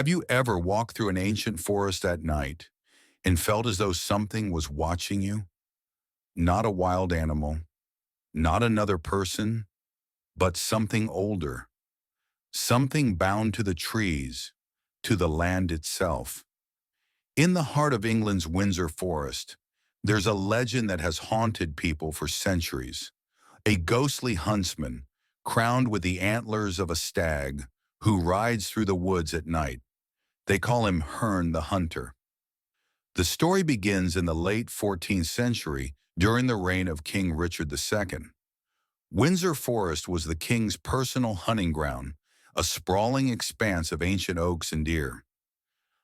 Have you ever walked through an ancient forest at night and felt as though something was watching you? Not a wild animal, not another person, but something older, something bound to the trees, to the land itself. In the heart of England's Windsor Forest, there's a legend that has haunted people for centuries. A ghostly huntsman, crowned with the antlers of a stag, who rides through the woods at night. They call him Herne the Hunter. The story begins in the late 14th century during the reign of King Richard II. Windsor Forest was the king's personal hunting ground, a sprawling expanse of ancient oaks and deer.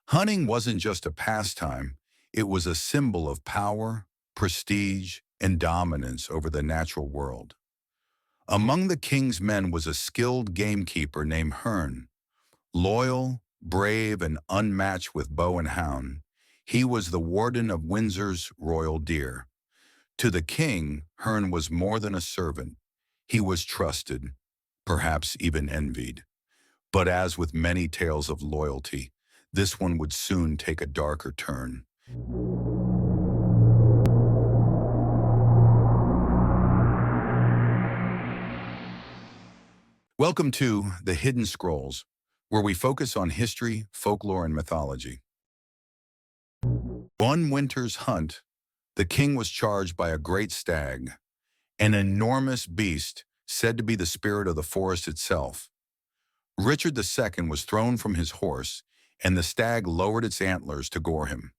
Hunting wasn't just a pastime, it was a symbol of power, prestige, and dominance over the natural world. Among the king's men was a skilled gamekeeper named Hearn. Loyal, brave, and unmatched with bow and hound, he was the warden of Windsor's royal deer. To the king, Hearn was more than a servant. He was trusted, perhaps even envied. But as with many tales of loyalty, this one would soon take a darker turn. Welcome to The Hidden Scrolls, where we focus on history, folklore, and mythology. One winter's hunt, the king was charged by a great stag, an enormous beast said to be the spirit of the forest itself. Richard II was thrown from his horse, and the stag lowered its antlers to gore him.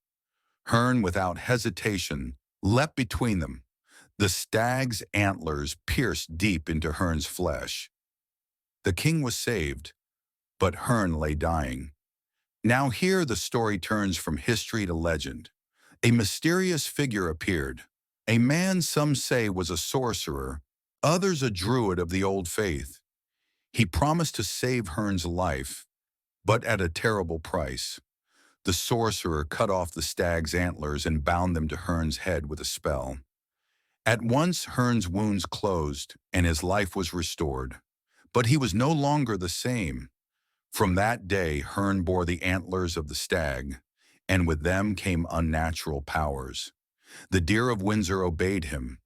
Hearn, without hesitation, leapt between them. The stag's antlers pierced deep into Hearn's flesh. The king was saved, but Hearn lay dying. Now here the story turns from history to legend. A mysterious figure appeared. A man some say was a sorcerer, others a druid of the old faith. He promised to save Hearn's life, but at a terrible price. The sorcerer cut off the stag's antlers and bound them to Hearn's head with a spell. At once Hearn's wounds closed and his life was restored. But he was no longer the same. From that day, Hearn bore the antlers of the stag, and with them came unnatural powers. The deer of Windsor obeyed him.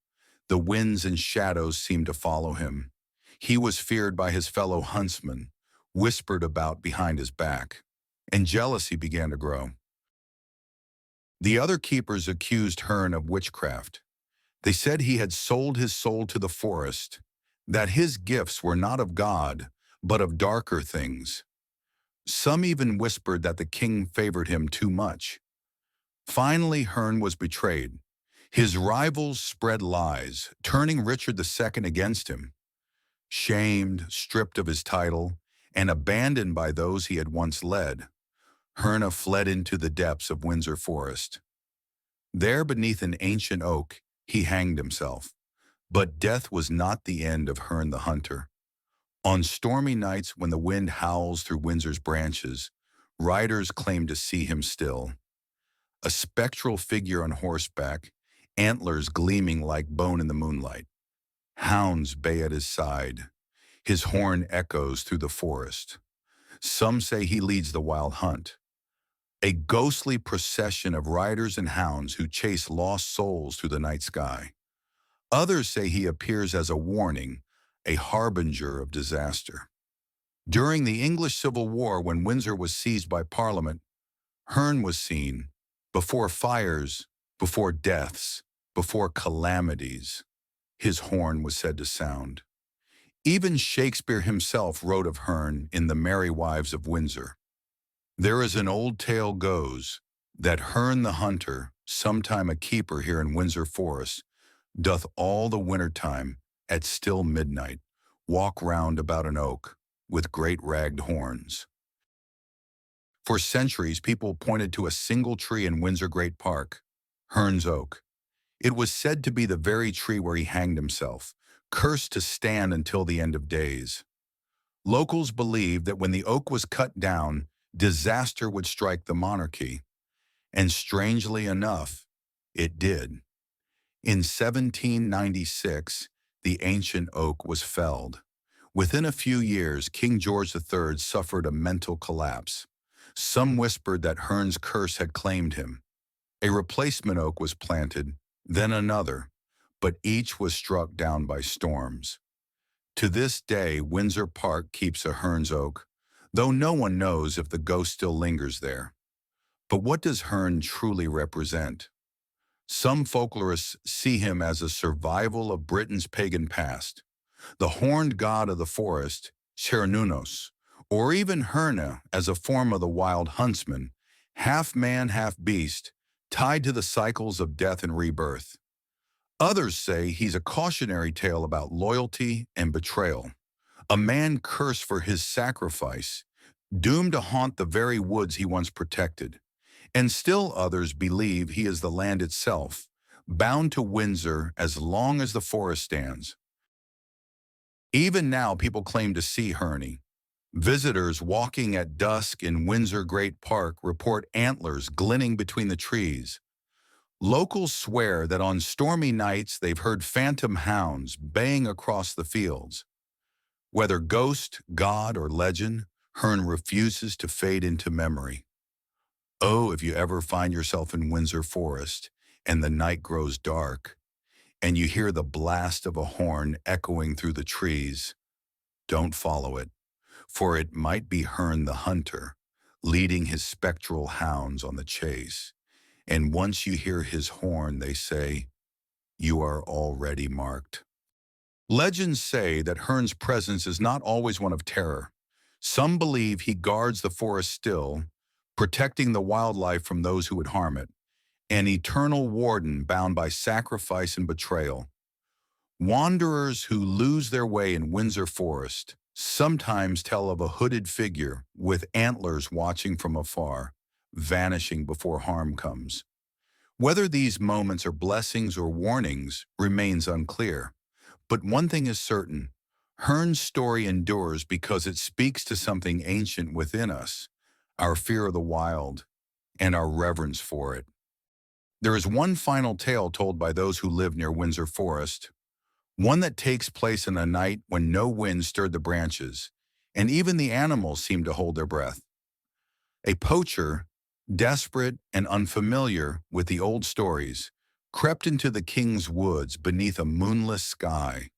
The winds and shadows seemed to follow him. He was feared by his fellow huntsmen, whispered about behind his back, and jealousy began to grow. The other keepers accused Hearn of witchcraft. They said he had sold his soul to the forest, that his gifts were not of God, but of darker things. Some even whispered that the king favored him too much. Finally, Hearn was betrayed. His rivals spread lies, turning Richard II against him. Shamed, stripped of his title, and abandoned by those he had once led, Hearn fled into the depths of Windsor Forest. There, beneath an ancient oak, he hanged himself. But death was not the end of Herne the Hunter. On stormy nights when the wind howls through Windsor's branches, riders claim to see him still. A spectral figure on horseback, antlers gleaming like bone in the moonlight. Hounds bay at his side. His horn echoes through the forest. Some say he leads the wild hunt. A ghostly procession of riders and hounds who chase lost souls through the night sky. Others say he appears as a warning, a harbinger of disaster. During the English Civil War, when Windsor was seized by Parliament, Hearn was seen before fires, before deaths, before calamities. His horn was said to sound. Even Shakespeare himself wrote of Hearn in The Merry Wives of Windsor. There is an old tale goes that Herne the Hunter, sometime a keeper here in Windsor Forest, doth all the winter time, at still midnight, walk round about an oak with great ragged horns. For centuries, people pointed to a single tree in Windsor Great Park, Hearn's Oak. It was said to be the very tree where he hanged himself, cursed to stand until the end of days. Locals believed that when the oak was cut down, disaster would strike the monarchy. And strangely enough, it did. In 1796, the ancient oak was felled. Within a few years, King George III suffered a mental collapse. Some whispered that Hearn's curse had claimed him. A replacement oak was planted, then another, but each was struck down by storms. To this day, Windsor Park keeps a Hearn's oak, though no one knows if the ghost still lingers there. But what does Hearn truly represent? Some folklorists see him as a survival of Britain's pagan past, the horned god of the forest, Cernunnos, or even Herne as a form of the wild huntsman, half man, half beast, tied to the cycles of death and rebirth. Others say he's a cautionary tale about loyalty and betrayal, a man cursed for his sacrifice, doomed to haunt the very woods he once protected. And still others believe he is the land itself, bound to Windsor as long as the forest stands. Even now, people claim to see Herne. Visitors walking at dusk in Windsor Great Park report antlers glinting between the trees. Locals swear that on stormy nights they've heard phantom hounds baying across the fields. Whether ghost, god, or legend, Hearn refuses to fade into memory. Oh, if you ever find yourself in Windsor Forest and the night grows dark and you hear the blast of a horn echoing through the trees, don't follow it, for it might be Herne the Hunter leading his spectral hounds on the chase. And once you hear his horn, they say, you are already marked. Legends say that Hearn's presence is not always one of terror. Some believe he guards the forest still, protecting the wildlife from those who would harm it, an eternal warden bound by sacrifice and betrayal. Wanderers who lose their way in Windsor Forest sometimes tell of a hooded figure with antlers watching from afar, vanishing before harm comes. Whether these moments are blessings or warnings remains unclear, but one thing is certain: Hearn's story endures because it speaks to something ancient within us, our fear of the wild, and our reverence for it. There is one final tale told by those who live near Windsor Forest, one that takes place in a night when no wind stirred the branches, and even the animals seemed to hold their breath. A poacher, desperate and unfamiliar with the old stories, crept into the king's woods beneath a moonless sky.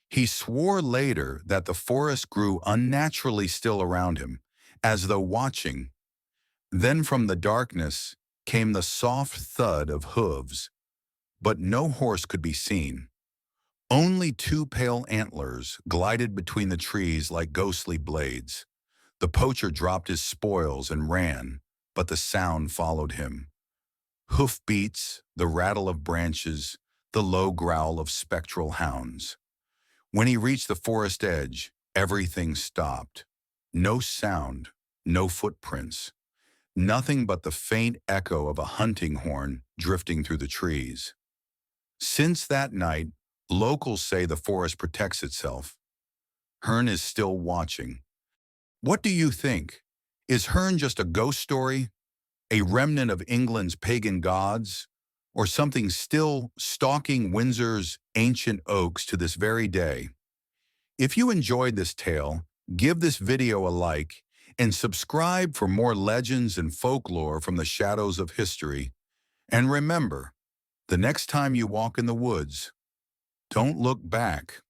He swore later that the forest grew unnaturally still around him, as though watching. Then from the darkness came the soft thud of hooves, but no horse could be seen. Only two pale antlers glided between the trees like ghostly blades. The poacher dropped his spoils and ran, but the sound followed him. Hoofbeats, the rattle of branches, the low growl of spectral hounds. When he reached the forest edge, everything stopped. No sound, no footprints. Nothing but the faint echo of a hunting horn drifting through the trees. Since that night, locals say the forest protects itself. Hearn is still watching. What do you think? Is Hearn just a ghost story, a remnant of England's pagan gods, or something still stalking Windsor's ancient oaks to this very day? If you enjoyed this tale, give this video a like and subscribe for more legends and folklore from the shadows of history. And remember, the next time you walk in the woods, don't look back.